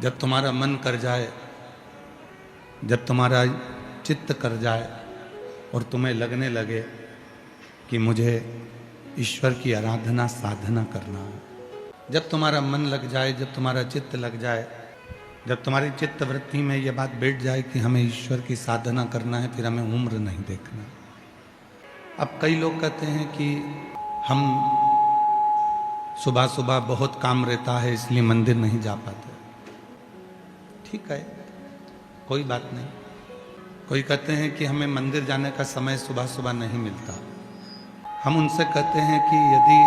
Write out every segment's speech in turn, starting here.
जब तुम्हारा मन कर जाए, जब तुम्हारा चित्त कर जाए और तुम्हें लगने लगे कि मुझे ईश्वर की आराधना साधना करना है, जब तुम्हारा मन लग जाए, जब तुम्हारा चित्त लग जाए, जब तुम्हारी चित्त वृत्ति में यह बात बैठ जाए कि हमें ईश्वर की साधना करना है, फिर हमें उम्र नहीं देखना। अब कई लोग कहते हैं कि हम सुबह सुबह बहुत काम रहता है इसलिए मंदिर नहीं जा पाते। ठीक है, कोई बात नहीं। कोई कहते हैं कि हमें मंदिर जाने का समय सुबह सुबह नहीं मिलता। हम उनसे कहते हैं कि यदि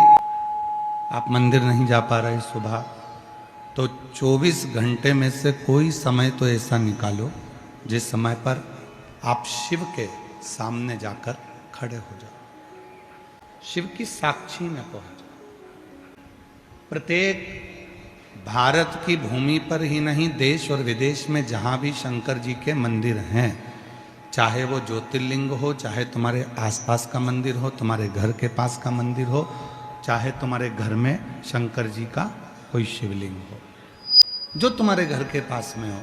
आप मंदिर नहीं जा पा रहे सुबह, तो 24 घंटे में से कोई समय तो ऐसा निकालो जिस समय पर आप शिव के सामने जाकर खड़े हो जाओ, शिव की साक्षी में पहुंच जाओ। प्रत्येक भारत की भूमि पर ही नहीं, देश और विदेश में जहां भी शंकर जी के मंदिर हैं, चाहे वो ज्योतिर्लिंग हो, चाहे तुम्हारे आसपास का मंदिर हो, तुम्हारे घर के पास का मंदिर हो, चाहे तुम्हारे घर में शंकर जी का कोई शिवलिंग हो, जो तुम्हारे घर के पास में हो।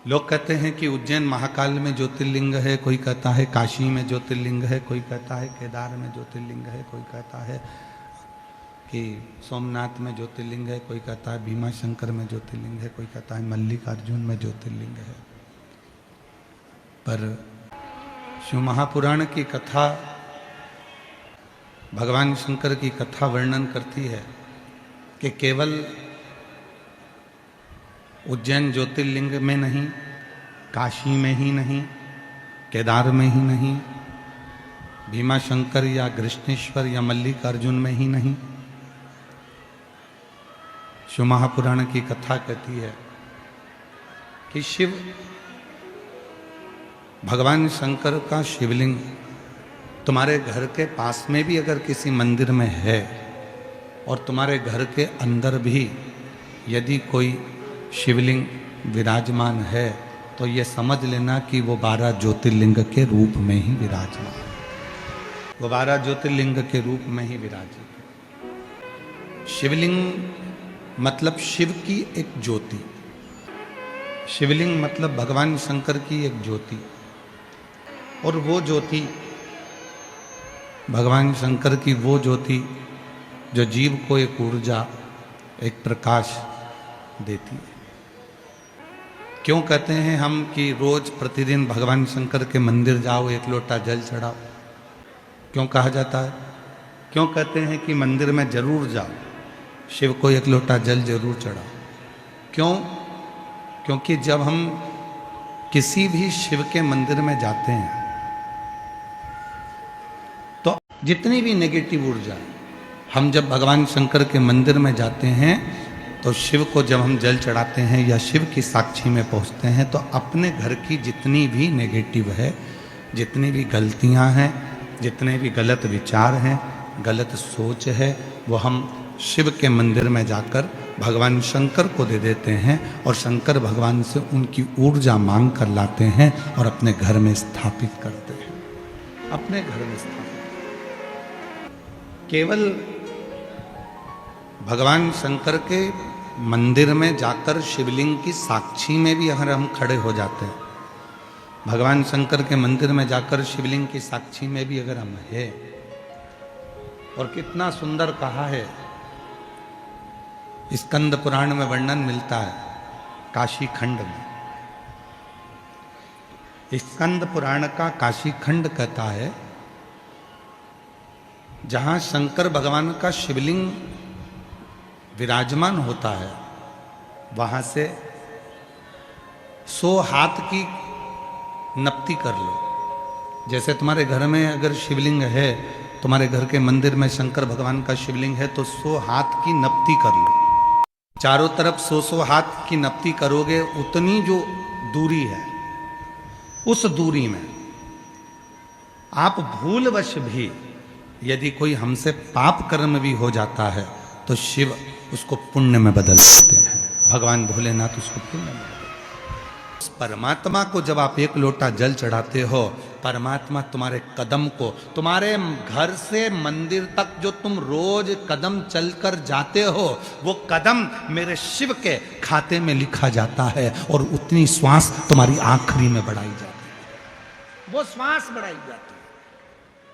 लोग कहते हैं कि उज्जैन महाकाल में ज्योतिर्लिंग है, कोई कहता है काशी में ज्योतिर्लिंग है, कोई कहता है केदार में ज्योतिर्लिंग है, कोई कहता है कि सोमनाथ में ज्योतिर्लिंग है, कोई कहता है भीमा शंकर में ज्योतिर्लिंग है, कोई कहता है मल्लिकार्जुन में ज्योतिर्लिंग है। पर शिव महापुराण की कथा, भगवान शंकर की कथा वर्णन करती है कि केवल उज्जैन ज्योतिर्लिंग में नहीं, काशी में ही नहीं, केदार में ही नहीं, भीमा शंकर या कृष्णेश्वर या मल्लिकार्जुन में ही नहीं, शिव महापुराण की कथा कहती है कि शिव, भगवान शंकर का शिवलिंग तुम्हारे घर के पास में भी अगर किसी मंदिर में है और तुम्हारे घर के अंदर भी यदि कोई शिवलिंग विराजमान है, तो ये समझ लेना कि वो 12 ज्योतिर्लिंग के रूप में ही विराजमान है, वो 12 ज्योतिर्लिंग के रूप में ही विराजित। शिवलिंग मतलब शिव की एक ज्योति, शिवलिंग मतलब भगवान शंकर की एक ज्योति, और वो ज्योति भगवान शंकर की वो ज्योति जो जीव को एक ऊर्जा, एक प्रकाश देती है। क्यों कहते हैं हम कि रोज प्रतिदिन भगवान शंकर के मंदिर जाओ, एक लोटा जल चढ़ाओ? क्यों कहा जाता है? क्यों कहते हैं कि मंदिर में जरूर जाओ, शिव को एक लोटा जल जरूर चढ़ाओ? क्यों? क्योंकि जब हम किसी भी शिव के मंदिर में जाते हैं तो जितनी भी नेगेटिव ऊर्जा, हम जब भगवान शंकर के मंदिर में जाते हैं तो शिव को जब हम जल चढ़ाते हैं या शिव की साक्षी में पहुंचते हैं, तो अपने घर की जितनी भी नेगेटिव है, जितनी भी गलतियां हैं, जितने भी गलत विचार हैं, गलत सोच है, वो हम शिव के मंदिर में जाकर भगवान शंकर को दे देते हैं और शंकर भगवान से उनकी ऊर्जा मांग कर लाते हैं और अपने घर में स्थापित करते हैं, अपने घर में स्थापित। केवल भगवान शंकर के मंदिर में जाकर शिवलिंग की साक्षी में भी अगर हम खड़े हो जाते हैं, भगवान शंकर के मंदिर में जाकर शिवलिंग की साक्षी में भी अगर हम हैं, और कितना सुंदर कहा है, स्कंद पुराण में वर्णन मिलता है काशी खंड में। स्कंद पुराण का काशी खंड कहता है जहां शंकर भगवान का शिवलिंग विराजमान होता है, वहां से 100 हाथ की नपती कर लो। जैसे तुम्हारे घर में अगर शिवलिंग है, तुम्हारे घर के मंदिर में शंकर भगवान का शिवलिंग है, तो 100 हाथ की नपती कर लो। चारों तरफ 100 हाथ की नपती करोगे, उतनी जो दूरी है, उस दूरी में आप भूलवश भी यदि कोई हमसे पाप कर्म भी हो जाता है तो शिव उसको पुण्य में बदल देते हैं। भगवान भोलेनाथ उसको पुण्य में बदल। परमात्मा को जब आप एक लोटा जल चढ़ाते हो, परमात्मा तुम्हारे कदम को, तुम्हारे घर से मंदिर तक जो तुम रोज कदम चलकर जाते हो, वो कदम मेरे शिव के खाते में लिखा जाता है और उतनी श्वास तुम्हारी आखिरी में बढ़ाई जाती है, वो श्वास बढ़ाई जाती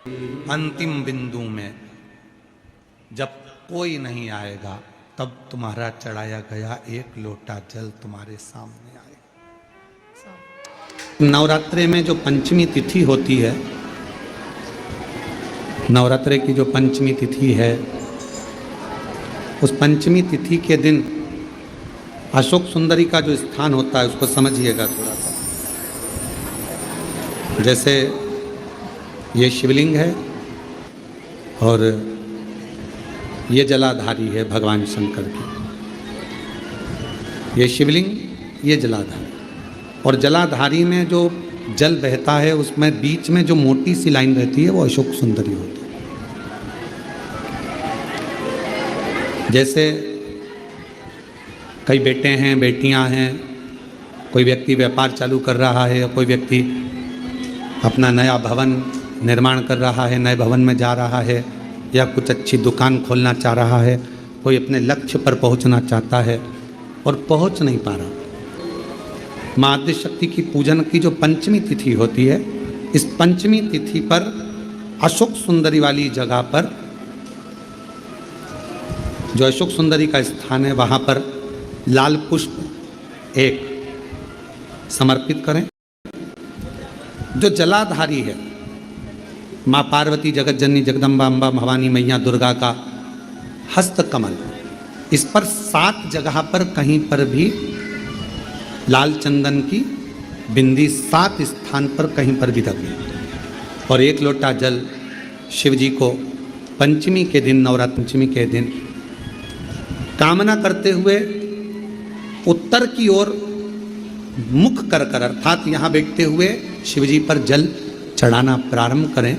है। अंतिम बिंदु में जब कोई नहीं आएगा, तब तुम्हारा चढ़ाया गया एक लोटा जल तुम्हारे सामने आएगा। नवरात्रे में जो पंचमी तिथि होती है, नवरात्रे की जो पंचमी तिथि है, उस पंचमी तिथि के दिन अशोक सुंदरी का जो स्थान होता है उसको समझिएगा थोड़ा सा। जैसे ये शिवलिंग है और ये जलाधारी है भगवान शंकर की, ये शिवलिंग, ये जलाधारी, और जलाधारी में जो जल बहता है उसमें बीच में जो मोटी सी लाइन रहती है वो अशोक सुंदरी होती है। जैसे कई बेटे हैं, बेटियां हैं, कोई व्यक्ति व्यापार चालू कर रहा है, कोई व्यक्ति अपना नया भवन निर्माण कर रहा है, नए भवन में जा रहा है, या कुछ अच्छी दुकान खोलना चाह रहा है, कोई अपने लक्ष्य पर पहुंचना चाहता है और पहुंच नहीं पा रहा। माँ आदिशक्ति की पूजन की जो पंचमी तिथि होती है, इस पंचमी तिथि पर अशोक सुंदरी वाली जगह पर, जो अशोक सुंदरी का स्थान है, वहाँ पर लाल पुष्प एक समर्पित करें। जो जलाधारी है, माँ पार्वती, जगत जननी, जगदम्बा, अम्बा, भवानी मैया, दुर्गा का हस्त कमल, इस पर 7 जगह पर कहीं पर भी लाल चंदन की बिंदी 7 स्थान पर कहीं पर भी रखें और एक लोटा जल शिव जी को पंचमी के दिन, नवरात्र पंचमी के दिन, कामना करते हुए उत्तर की ओर मुख कर कर, अर्थात यहाँ बैठते हुए शिव जी पर जल चढ़ाना प्रारंभ करें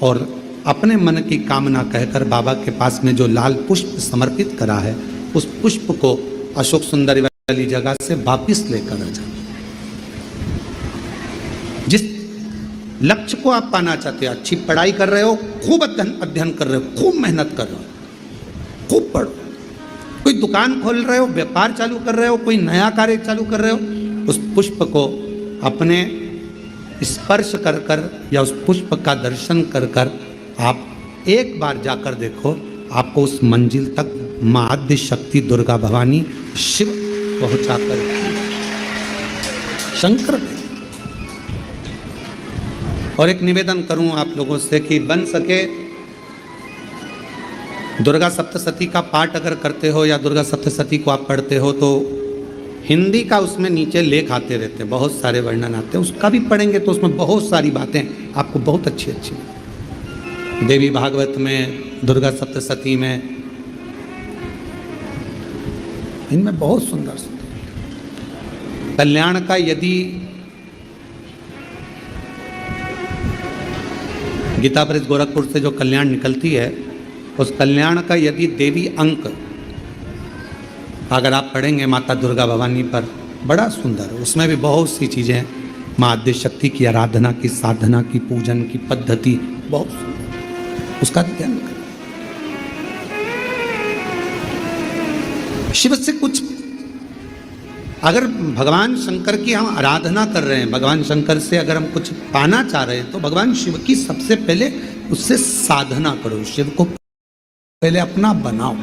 और अपने मन की कामना कहकर बाबा के पास में जो लाल पुष्प समर्पित करा है, उस पुष्प को अशोक सुंदरी वाली जगह से वापिस लेकर आ जाए। जिस लक्ष्य को आप पाना चाहते हो, अच्छी पढ़ाई कर रहे हो, खूब अध्ययन कर रहे हो, खूब मेहनत कर रहे हो, खूब पढ़ो, कोई दुकान खोल रहे हो, व्यापार चालू कर रहे हो, कोई नया कार्य चालू कर रहे हो, उस पुष्प को अपने स्पर्श कर कर या उस पुष्प का दर्शन कर कर आप एक बार जाकर देखो, आपको उस मंजिल तक माँ आद्य शक्ति, दुर्गा, भवानी, शिव पहुंचा कर शंकर। और एक निवेदन करूं आप लोगों से कि बन सके दुर्गा सप्तशती का पाठ अगर करते हो या दुर्गा सप्तशती को आप पढ़ते हो, तो हिंदी का उसमें नीचे लेख आते रहते हैं, बहुत सारे वर्णन आते हैं, उसका भी पढ़ेंगे तो उसमें बहुत सारी बातें आपको बहुत अच्छी अच्छी, देवी भागवत में, दुर्गा सप्तशती में, इनमें बहुत सुंदर सुंदर कल्याण का, यदि गीता प्रेस गोरखपुर से जो कल्याण निकलती है, उस कल्याण का यदि देवी अंक अगर आप पढ़ेंगे माता दुर्गा भवानी पर, बड़ा सुंदर, उसमें भी बहुत सी चीज़ें, माँ आद्य शक्ति की आराधना की, साधना की, पूजन की पद्धति बहुत सुंदर, उसका ध्यान करें। शिव से कुछ, अगर भगवान शंकर की हम आराधना कर रहे हैं, भगवान शंकर से अगर हम कुछ पाना चाह रहे हैं, तो भगवान शिव की सबसे पहले उससे साधना करो, शिव को पहले अपना बनाओ।